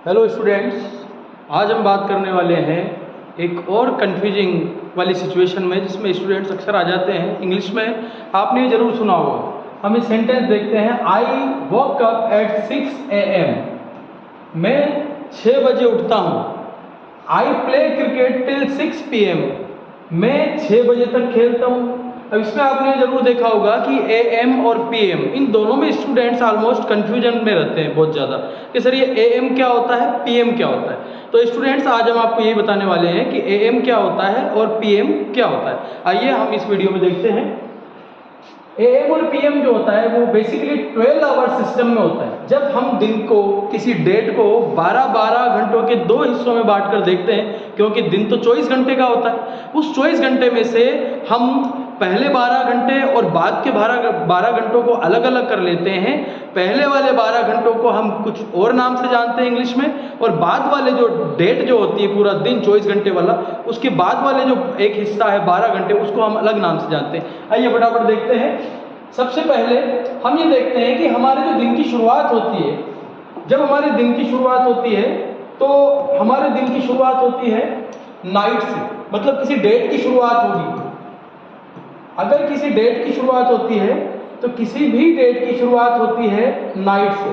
Hello students, आज हम बात करने वाले हैं एक और कन्फ्यूजिंग वाली सिचुएशन में जिसमें स्टूडेंट्स अक्सर आ जाते हैं। इंग्लिश में आपने ज़रूर सुना होगा। हम इस सेंटेंस देखते हैं, I walk up at 6 AM। मैं 6 बजे उठता हूँ। I play cricket till 6 PM। मैं 6 बजे तक खेलता हूँ। अब इसमें आपने ज़रूर देखा होगा कि AM और PM इन दोनों में स्टूडेंट्स ऑलमोस्ट कन्फ्यूजन में रहते हैं बहुत ज़्यादा कि सर ये AM क्या होता है, PM क्या होता है। तो स्टूडेंट्स आज हम आपको यही बताने वाले हैं कि AM क्या होता है और PM क्या होता है। आइए हम इस वीडियो में देखते हैं। AM और PM जो होता है वो बेसिकली 12 आवर सिस्टम में होता है। जब हम दिन को, किसी डेट को 12-12 घंटों के 2 हिस्सों में बांट कर देखते हैं, क्योंकि दिन तो 24 घंटे का होता है। उस 24 घंटे में से हम पहले 12 घंटे और बाद के 12 घंटों को अलग अलग कर लेते हैं। पहले वाले 12 घंटों को हम कुछ और नाम से जानते हैं इंग्लिश में, और बाद वाले जो डेट जो होती है पूरा दिन 24 घंटे वाला, उसके बाद वाले जो एक हिस्सा है 12 घंटे, उसको हम अलग नाम से जानते हैं। आइए फटाफट देखते हैं। सबसे पहले हम ये देखते हैं कि हमारे जो दिन की शुरुआत होती है, जब हमारे दिन की शुरुआत होती है तो हमारे दिन की शुरुआत होती है नाइट से, मतलब किसी डेट की शुरुआत होगी। अगर किसी डेट की शुरुआत होती है तो किसी भी डेट की शुरुआत होती है नाइट से।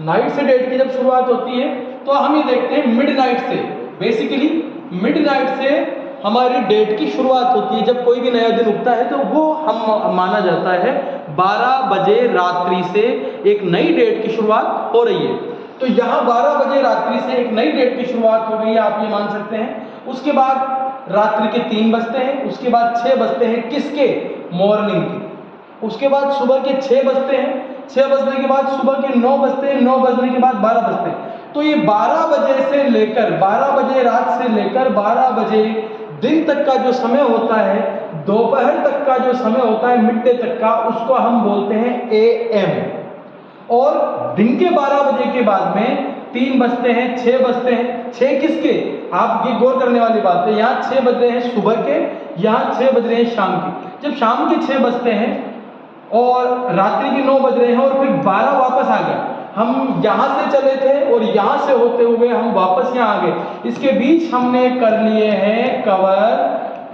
नाइट से डेट की जब शुरुआत होती है तो हम ये देखते हैं मिडनाइट से। बेसिकली मिडनाइट से हमारी डेट की शुरुआत होती है। जब कोई भी नया दिन उगता है तो वो हम माना जाता है 12 बजे रात्रि से एक नई डेट की शुरुआत हो रही है। तो यहाँ 12 बजे रात्रि से एक नई डेट की शुरुआत हो गई है, आप ये मान सकते हैं। उसके बाद रात्रि के 3 बजते हैं, उसके बाद 6 बजते हैं किसके, मॉर्निंग के। उसके बाद सुबह के 6 बजते हैं, 6 बजने के बाद सुबह के 9 बजते हैं, 9 बजने के बाद 12 बजते हैं। तो ये 12 बजे से लेकर 12 बजे रात से लेकर 12 बजे दिन तक का जो समय होता है, दोपहर तक का जो समय होता है, मिड डे तक का, उसको हम बोलते हैं AM। और दिन के 12 बजे के बाद में 3 बजते हैं, 6 बजते हैं। 6 किसके, आप ये गौर करने वाली बात है, यहाँ 6 बज रहे हैं सुबह के, यहाँ 6 बज रहे हैं शाम के। जब शाम के 6 बजते हैं और रात्रि के 9 बज रहे हैं और फिर 12 वापस आ गए, हम यहाँ से चले थे और यहाँ से होते हुए हम वापस यहाँ आ गए, इसके बीच हमने कर लिए हैं कवर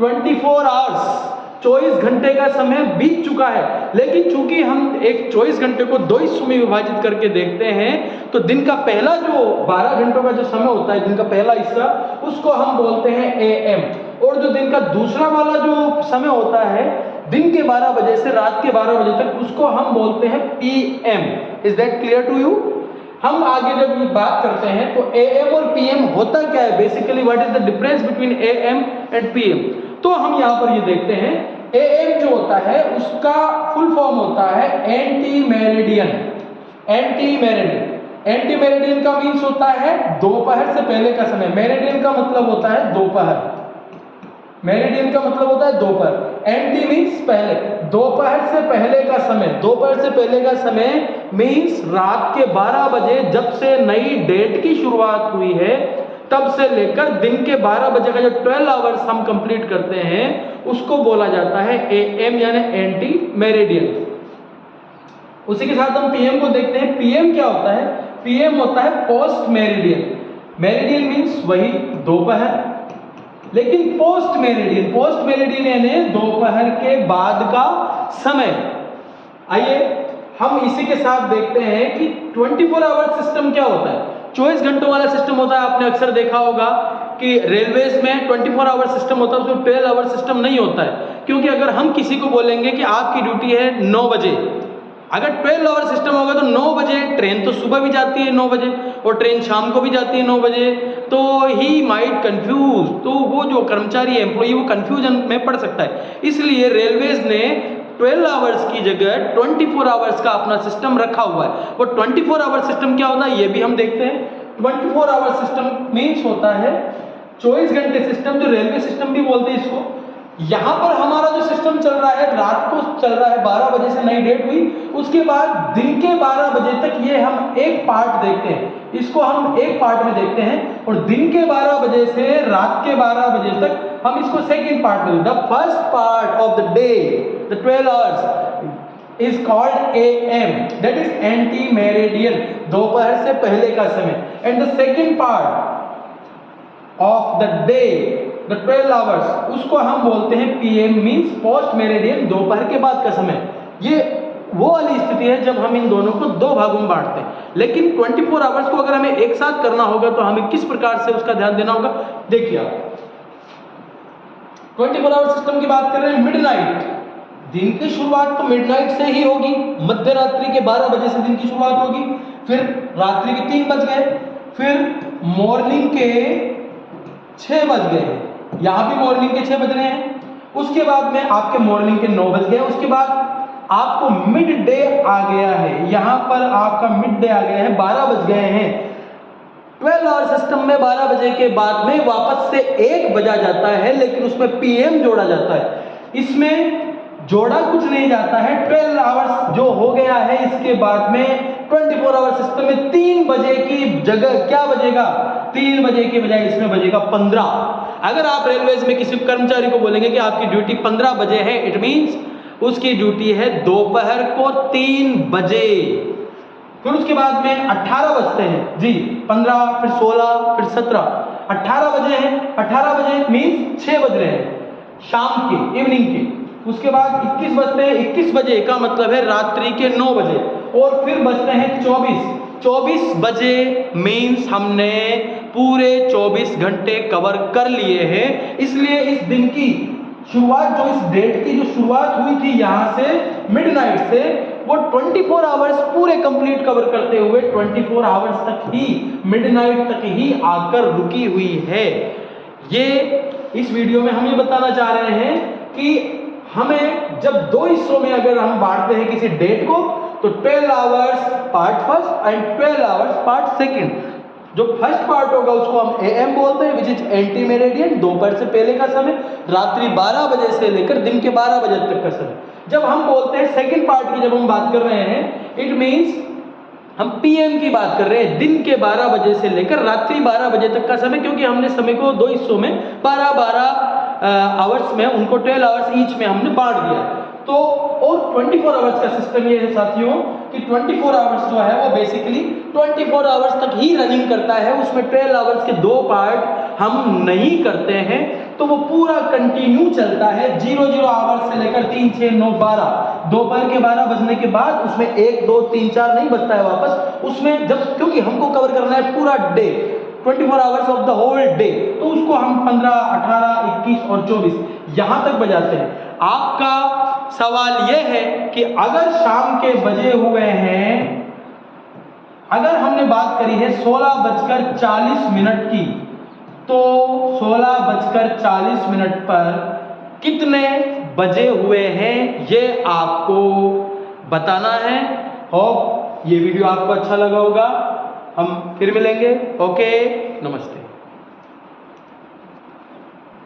24 आवर्स। 24 घंटे का समय बीत चुका है। लेकिन चूंकि हम एक 24 घंटे को 2 हिस्सों में विभाजित करके देखते हैं तो दिन का पहला जो 12 घंटों का जो समय होता है, दिन का पहला हिस्सा, उसको हम बोलते हैं AM। और जो दिन का दूसरा वाला जो समय होता है, दिन के 12 बजे से रात के 12 बजे तक, उसको हम बोलते हैं PM। Is that clear to you? हम आगे जब ये बात करते हैं तो AM और PM होता क्या है, basically what is the difference between AM and PM। तो हम यहाँ पर ये देखते हैं, AM जो होता है उसका फुल फॉर्म होता है anti meridian. Anti meridian, anti meridian का मीन्स होता है दोपहर से पहले का समय। मेरिडियन का मतलब होता है दोपहर, मेरिडियन का मतलब होता है दोपहर। एंटी मीन्स पहले, दोपहर से पहले का समय। दोपहर से पहले का समय मीन्स रात के 12 बजे जब से नई डेट की शुरुआत हुई है तब से लेकर दिन के 12 बजे का जो 12 आवर्स हम कंप्लीट करते हैं उसको बोला जाता है AM यानी एंटी मेरिडियन। उसी के साथ हम PM को देखते हैं। PM क्या होता है? PM होता है पोस्ट मेरिडियन। मेरिडियन मीन्स वही दोपहर, लेकिन पोस्ट मेरिडियन, पोस्ट मेरिडियन यानी दोपहर के बाद का समय। आइए हम इसी के साथ देखते हैं कि 24 आवर सिस्टम क्या होता है। 24 घंटों वाला सिस्टम होता है। आपने अक्सर देखा होगा कि रेलवेज में 24 आवर सिस्टम होता है, उसमें 12 आवर सिस्टम नहीं होता है। क्योंकि अगर हम किसी को बोलेंगे कि आपकी ड्यूटी है 9 बजे, अगर 12 आवर सिस्टम होगा तो 9 बजे ट्रेन तो सुबह भी जाती है 9 बजे और ट्रेन शाम को भी जाती है 9 बजे, तो ही माइट कंफ्यूज। तो वो जो कर्मचारी एम्प्लॉई वो कंफ्यूजन में पड़ सकता है। इसलिए रेलवेज ने 12 आवर्स की जगह 24 आवर्स का अपना सिस्टम रखा हुआ है। वो 24 आवर सिस्टम क्या होता है ये भी हम देखते हैं। 24 आवर सिस्टम मीन्स होता है 24 घंटे सिस्टम, जो रेलवे सिस्टम भी बोलते हैं इसको। यहाँ पर हमारा जो सिस्टम चल रहा है, रात को चल रहा है, 12 बजे से नई डेट हुई, उसके बाद दिन के 12 बजे तक ये हम एक पार्ट देखते हैं, इसको हम एक पार्ट में देखते हैं। और दिन के 12 बजे से रात के 12 बजे तक हम इसको सेकेंड पार्ट में, the first part of the day, the 12 hours. is called AM, that is anti meridian, दोपहर से पहले का समय. And the second part of the day, the 12 hours, उसको हम बोलते हैं PM, means पोस्ट मेरिडियन, दोपहर के बाद का समय. ये वो वाली स्थिति है जब हम इन दोनों को दो भागों में बांटते हैं. लेकिन 24 आवर्स को अगर हमें एक साथ करना होगा तो हमें किस प्रकार से उसका ध्यान देना होगा, देखिए आप 24 आवर सिस्टम की बात कर रहे हैं. मिडनाइट, दिन की शुरुआत तो मिडनाइट से ही होगी, मध्य रात्रि के 12 बजे से दिन की शुरुआत होगी. फिर रात्रि के 3 बज गए, फिर मॉर्निंग के 6 बज गए, यहाँ भी मॉर्निंग के 6 बज रहे हैं. उसके बाद में आपके मॉर्निंग के 9 बज गए. उसके बाद आपको मिड डे आ गया है, यहाँ पर आपका मिड डे आ गया है, 12 बज गए हैं. 12 आवर सिस्टम में 12 बजे के बाद में वापस से 1 बजा जाता है, लेकिन उसमें पीएम जोड़ा जाता है. इसमें जोड़ा कुछ नहीं जाता है. 12 आवर्स जो हो गया है, इसके बाद में 24 आवर सिस्टम में 3 बजे की जगह क्या बजेगा, 3 बजे के बजाय इसमें बजेगा 15. अगर आप रेलवेज में किसी कर्मचारी को बोलेंगे कि आपकी ड्यूटी 15 बजे है, इट मीन्स उसकी ड्यूटी है दोपहर को 3 बजे. फिर उसके बाद में 18 बजते हैं जी, 15, फिर 16, फिर 17, 18 बजे हैं. 18 बजे मीन्स 6 बज रहे हैं शाम के, इवनिंग के. उसके बाद 21 बजते हैं. 21 बजे का मतलब है रात्रि के 9 बजे. और फिर बजते हैं 24 बजे, मीन्स हमने पूरे 24 घंटे कवर कर लिए हैं. इसलिए इस दिन की शुरुआत, जो इस डेट की जो शुरुआत हुई थी यहाँ से मिडनाइट से, वो 24 आवर्स पूरे कंप्लीट कवर करते हुए 24 आवर्स तक ही, मिडनाइट तक ही आकर रुकी हुई है. ये इस वीडियो में हम ये बताना चाह रहे हैं कि हमें जब दो हिस्सों में अगर हम बांटते हैं किसी डेट को, तो 12 hours part first and 12 hours part second. जो फर्स्ट पार्ट होगा उसको हम AM बोलते हैं, विच इज एंटी मेरिडियन, दोपहर से पहले का समय, रात्रि 12 बजे से लेकर दिन के 12 बजे तक का समय. जब हम बोलते हैं सेकंड पार्ट की, जब हम बात कर रहे हैं, इट मीन्स हम PM की बात कर रहे हैं, दिन के 12 बजे से लेकर रात्रि 12 बजे तक का समय, क्योंकि हमने समय को दो हिस्सों में 12-12 आवर्स में, उनको 12 आवर्स ईच में हमने बांट दिया. तो और 24 आवर्स का सिस्टम ये है साथियों कि 24 आवर्स जो है वो बेसिकली 24 आवर्स तक ही रनिंग करता है. उसमें 12 आवर्स के 2 पार्ट हम नहीं करते हैं, तो वो पूरा कंटिन्यू चलता है. 00 आवर्स से लेकर 3, 6, 9, 12, दोपहर के 12 बजने के बाद उसमें 1, 2, 3, 4 नहीं बजता है वापस. उसमें जब, क्योंकि हमको कवर करना है पूरा day, 24 hours of the whole day, तो उसको हम 15, 18, 21 और 24 यहां तक बजाते हैं. आपका सवाल यह है कि अगर शाम के बजे हुए हैं, अगर हमने बात करी है 16:40 की, तो 16:40 पर कितने बजे हुए हैं ये आपको बताना है. होप ये वीडियो आपको अच्छा लगा होगा. हम फिर मिलेंगे. ओके, नमस्ते.